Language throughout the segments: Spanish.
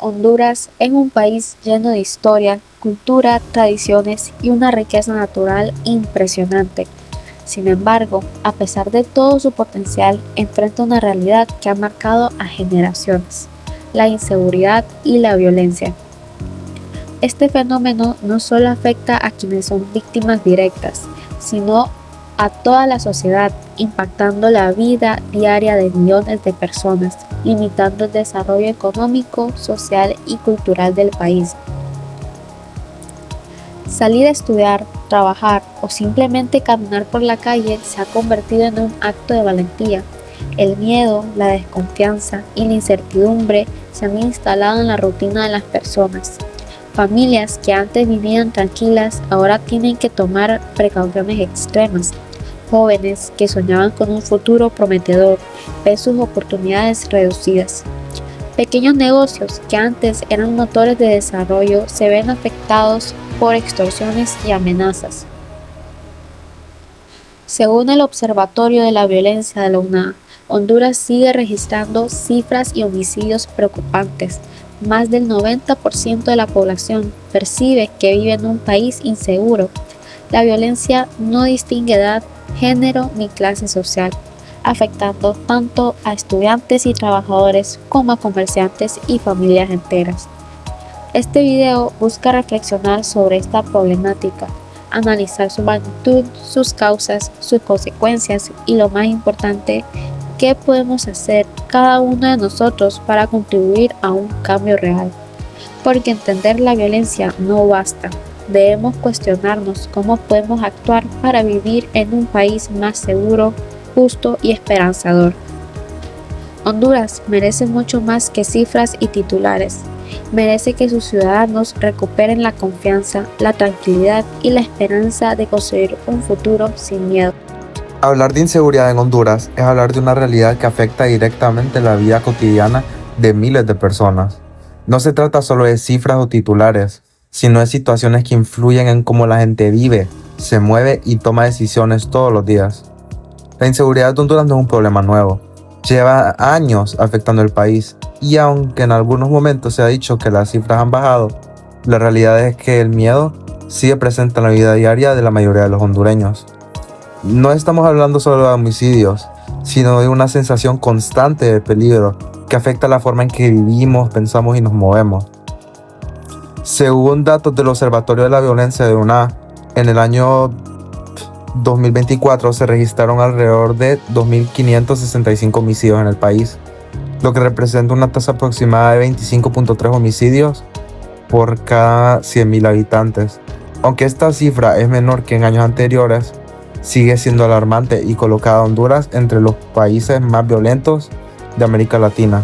Honduras es un país lleno de historia, cultura, tradiciones y una riqueza natural impresionante. Sin embargo, a pesar de todo su potencial, enfrenta una realidad que ha marcado a generaciones: la inseguridad y la violencia. Este fenómeno no solo afecta a quienes son víctimas directas, sino a toda la sociedad, impactando la vida diaria de millones de personas, limitando el desarrollo económico, social y cultural del país. Salir a estudiar, trabajar o simplemente caminar por la calle se ha convertido en un acto de valentía. El miedo, la desconfianza y la incertidumbre se han instalado en la rutina de las personas. Familias que antes vivían tranquilas ahora tienen que tomar precauciones extremas. Jóvenes que soñaban con un futuro prometedor ven sus oportunidades reducidas. Pequeños negocios que antes eran motores de desarrollo se ven afectados por extorsiones y amenazas. Según el Observatorio de la Violencia de la UNA, Honduras sigue registrando cifras y homicidios preocupantes. Más del 90% de la población percibe que vive en un país inseguro. La violencia no distingue edad, género ni clase social, afectando tanto a estudiantes y trabajadores como a comerciantes y familias enteras. Este video busca reflexionar sobre esta problemática, analizar su magnitud, sus causas, sus consecuencias y, lo más importante, qué podemos hacer cada uno de nosotros para contribuir a un cambio real. Porque entender la violencia no basta. Debemos cuestionarnos cómo podemos actuar para vivir en un país más seguro, justo y esperanzador. Honduras merece mucho más que cifras y titulares. Merece que sus ciudadanos recuperen la confianza, la tranquilidad y la esperanza de construir un futuro sin miedo. Hablar de inseguridad en Honduras es hablar de una realidad que afecta directamente la vida cotidiana de miles de personas. No se trata solo de cifras o titulares, sino de situaciones que influyen en cómo la gente vive, se mueve y toma decisiones todos los días. La inseguridad de Honduras no es un problema nuevo. Lleva años afectando el país y aunque en algunos momentos se ha dicho que las cifras han bajado, la realidad es que el miedo sigue presente en la vida diaria de la mayoría de los hondureños. No estamos hablando solo de homicidios, sino de una sensación constante de peligro que afecta la forma en que vivimos, pensamos y nos movemos. Según datos del Observatorio de la Violencia de UNA, en el año 2024 se registraron alrededor de 2.565 homicidios en el país, lo que representa una tasa aproximada de 25.3 homicidios por cada 100.000 habitantes. Aunque esta cifra es menor que en años anteriores, sigue siendo alarmante y coloca a Honduras entre los países más violentos de América Latina.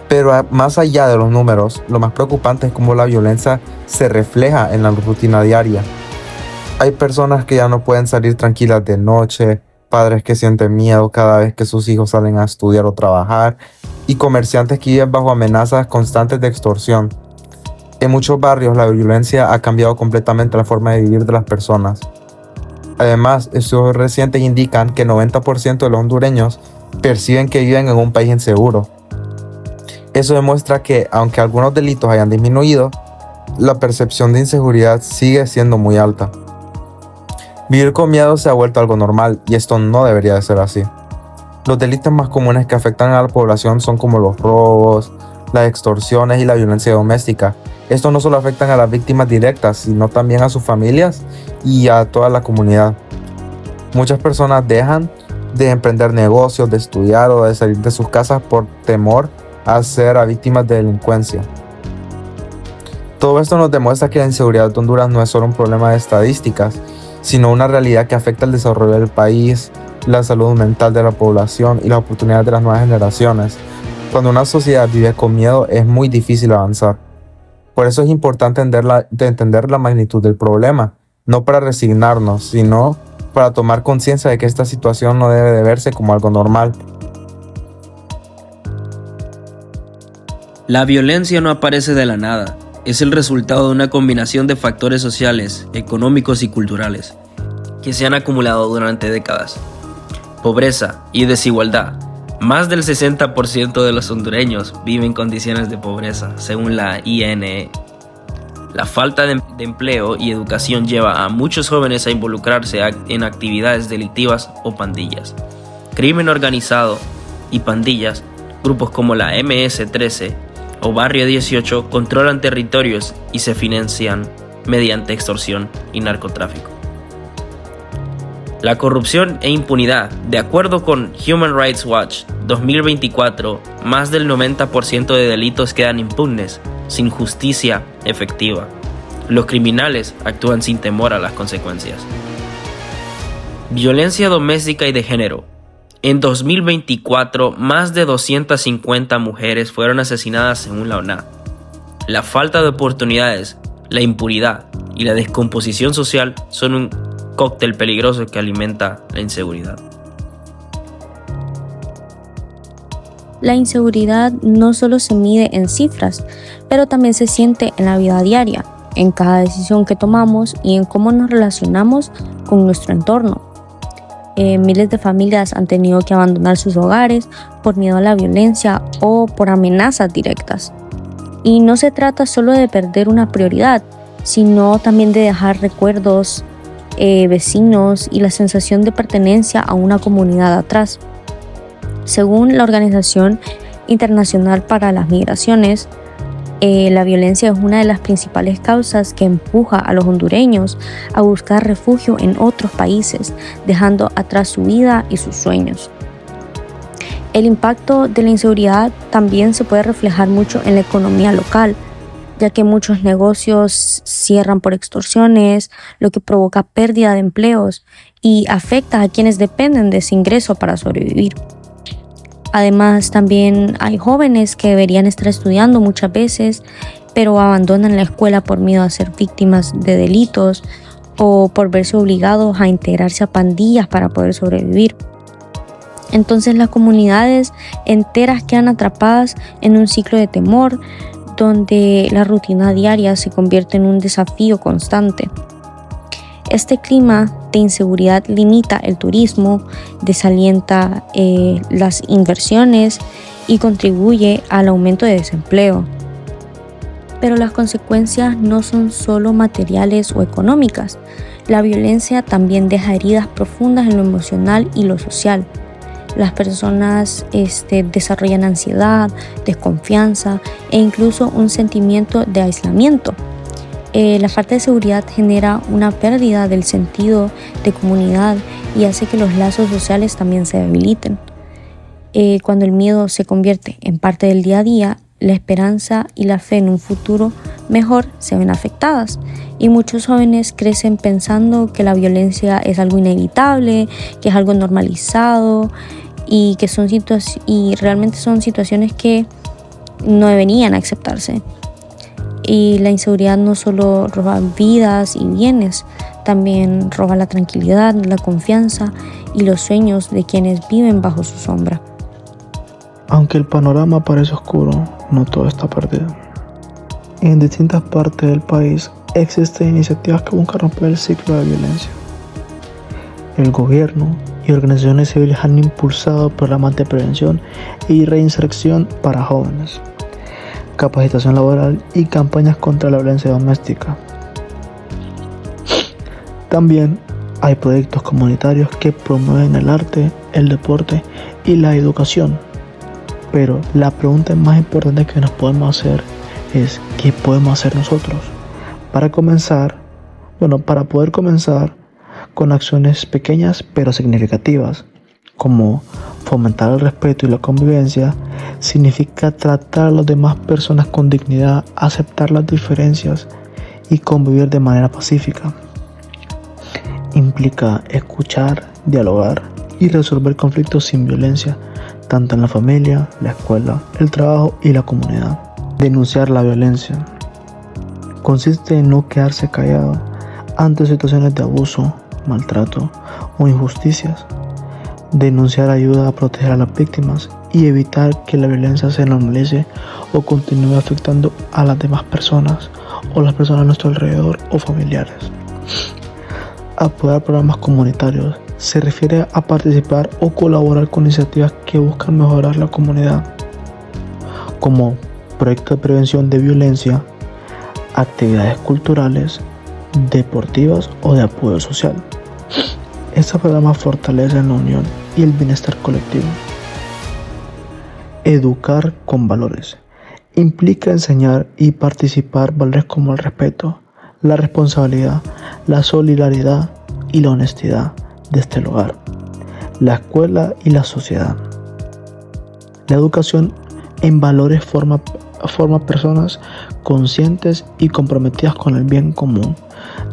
Pero más allá de los números, lo más preocupante es cómo la violencia se refleja en la rutina diaria. Hay personas que ya no pueden salir tranquilas de noche, padres que sienten miedo cada vez que sus hijos salen a estudiar o trabajar, y comerciantes que viven bajo amenazas constantes de extorsión. En muchos barrios la violencia ha cambiado completamente la forma de vivir de las personas. Además, estudios recientes indican que el 90% de los hondureños perciben que viven en un país inseguro. Eso demuestra que, aunque algunos delitos hayan disminuido, la percepción de inseguridad sigue siendo muy alta. Vivir con miedo se ha vuelto algo normal y esto no debería de ser así. Los delitos más comunes que afectan a la población son como los robos, las extorsiones y la violencia doméstica. Estos no solo afectan a las víctimas directas, sino también a sus familias y a toda la comunidad. Muchas personas dejan de emprender negocios, de estudiar o de salir de sus casas por temor a ser víctimas de delincuencia. Todo esto nos demuestra que la inseguridad de Honduras no es solo un problema de estadísticas, sino una realidad que afecta el desarrollo del país, la salud mental de la población y las oportunidades de las nuevas generaciones. Cuando una sociedad vive con miedo es muy difícil avanzar. Por eso es importante entender la magnitud del problema, no para resignarnos, sino para tomar conciencia de que esta situación no debe de verse como algo normal. La violencia no aparece de la nada. Es el resultado de una combinación de factores sociales, económicos y culturales que se han acumulado durante décadas. Pobreza y desigualdad, Más del 60% de los hondureños viven en condiciones de pobreza, según la INE. La falta de empleo y educación lleva a muchos jóvenes a involucrarse en actividades delictivas o pandillas. Crimen organizado y pandillas, grupos como la MS-13 o Barrio 18 controlan territorios y se financian mediante extorsión y narcotráfico. La corrupción e impunidad. De acuerdo con Human Rights Watch 2024, más del 90% de delitos quedan impunes, sin justicia efectiva. Los criminales actúan sin temor a las consecuencias. Violencia doméstica y de género. En 2024, más de 250 mujeres fueron asesinadas según la ONA. La falta de oportunidades, la impunidad y la descomposición social son un cóctel peligroso que alimenta la inseguridad. La inseguridad no solo se mide en cifras, pero también se siente en la vida diaria, en cada decisión que tomamos y en cómo nos relacionamos con nuestro entorno. Miles de familias han tenido que abandonar sus hogares por miedo a la violencia o por amenazas directas. Y no se trata solo de perder una prioridad, sino también de dejar recuerdos, vecinos y la sensación de pertenencia a una comunidad atrás. Según la Organización Internacional para las Migraciones, la violencia es una de las principales causas que empuja a los hondureños a buscar refugio en otros países, dejando atrás su vida y sus sueños. El impacto de la inseguridad también se puede reflejar mucho en la economía local, ya que muchos negocios cierran por extorsiones, lo que provoca pérdida de empleos y afecta a quienes dependen de ese ingreso para sobrevivir. Además, también hay jóvenes que deberían estar estudiando muchas veces, pero abandonan la escuela por miedo a ser víctimas de delitos o por verse obligados a integrarse a pandillas para poder sobrevivir. Entonces, las comunidades enteras quedan atrapadas en un ciclo de temor, donde la rutina diaria se convierte en un desafío constante. Este clima de inseguridad limita el turismo, desalienta las inversiones y contribuye al aumento de desempleo. Pero las consecuencias no son solo materiales o económicas. La violencia también deja heridas profundas en lo emocional y lo social. Las personas desarrollan ansiedad, desconfianza e incluso un sentimiento de aislamiento. La falta de seguridad genera una pérdida del sentido de comunidad y hace que los lazos sociales también se debiliten. Cuando el miedo se convierte en parte del día a día, la esperanza y la fe en un futuro mejor se ven afectadas. Y muchos jóvenes crecen pensando que la violencia es algo inevitable, que es algo normalizado y que realmente son situaciones que no deberían aceptarse. Y la inseguridad no solo roba vidas y bienes, también roba la tranquilidad, la confianza y los sueños de quienes viven bajo su sombra. Aunque el panorama parece oscuro, no todo está perdido. En distintas partes del país existen iniciativas que buscan romper el ciclo de violencia. El gobierno y organizaciones civiles han impulsado programas de prevención y reinserción para jóvenes, capacitación laboral y campañas contra la violencia doméstica. También hay proyectos comunitarios que promueven el arte, el deporte y la educación. Pero la pregunta más importante que nos podemos hacer es ¿qué podemos hacer nosotros? Para poder comenzar con acciones pequeñas pero significativas, como fomentar el respeto y la convivencia, significa tratar a las demás personas con dignidad, aceptar las diferencias y convivir de manera pacífica. Implica escuchar, dialogar y resolver conflictos sin violencia, tanto en la familia, la escuela, el trabajo y la comunidad. Denunciar la violencia consiste en no quedarse callado ante situaciones de abuso, maltrato o injusticias. Denunciar ayuda a proteger a las víctimas y evitar que la violencia se normalice o continúe afectando a las demás personas o las personas a nuestro alrededor o familiares. Apoyar programas comunitarios se refiere a participar o colaborar con iniciativas que buscan mejorar la comunidad, como proyectos de prevención de violencia, actividades culturales, deportivas o de apoyo social. Estos programas fortalecen la unión y el bienestar colectivo. Educar con valores implica enseñar y participar valores como el respeto, la responsabilidad, la solidaridad y la honestidad desde el hogar, la escuela y la sociedad. La educación en valores forma personas conscientes y comprometidas con el bien común,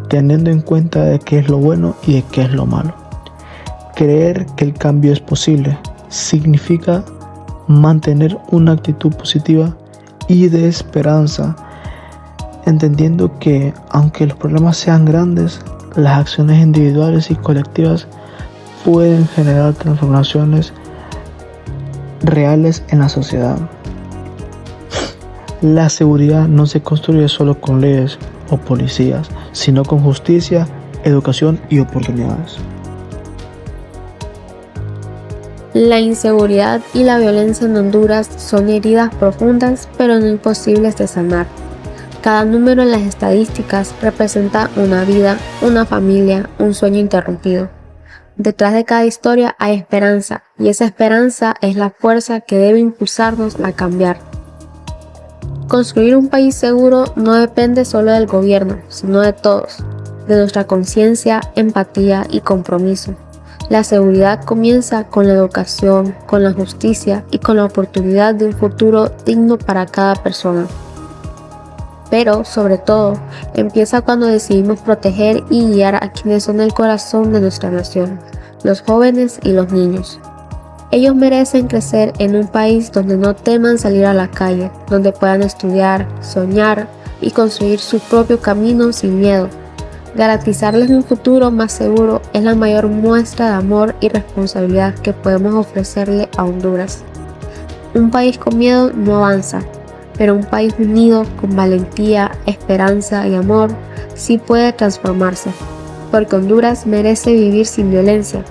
teniendo en cuenta de qué es lo bueno y de qué es lo malo. Creer que el cambio es posible significa mantener una actitud positiva y de esperanza, entendiendo que aunque los problemas sean grandes, las acciones individuales y colectivas pueden generar transformaciones reales en la sociedad. La seguridad no se construye solo con leyes o policías, sino con justicia, educación y oportunidades. La inseguridad y la violencia en Honduras son heridas profundas, pero no imposibles de sanar. Cada número en las estadísticas representa una vida, una familia, un sueño interrumpido. Detrás de cada historia hay esperanza, y esa esperanza es la fuerza que debe impulsarnos a cambiar. Construir un país seguro no depende solo del gobierno, sino de todos, de nuestra conciencia, empatía y compromiso. La seguridad comienza con la educación, con la justicia y con la oportunidad de un futuro digno para cada persona. Pero, sobre todo, empieza cuando decidimos proteger y guiar a quienes son el corazón de nuestra nación, los jóvenes y los niños. Ellos merecen crecer en un país donde no teman salir a la calle, donde puedan estudiar, soñar y construir su propio camino sin miedo. Garantizarles un futuro más seguro es la mayor muestra de amor y responsabilidad que podemos ofrecerle a Honduras. Un país con miedo no avanza, pero un país unido con valentía, esperanza y amor sí puede transformarse, porque Honduras merece vivir sin violencia.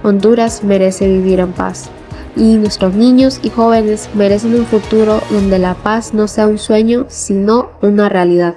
Honduras merece vivir en paz, y nuestros niños y jóvenes merecen un futuro donde la paz no sea un sueño, sino una realidad.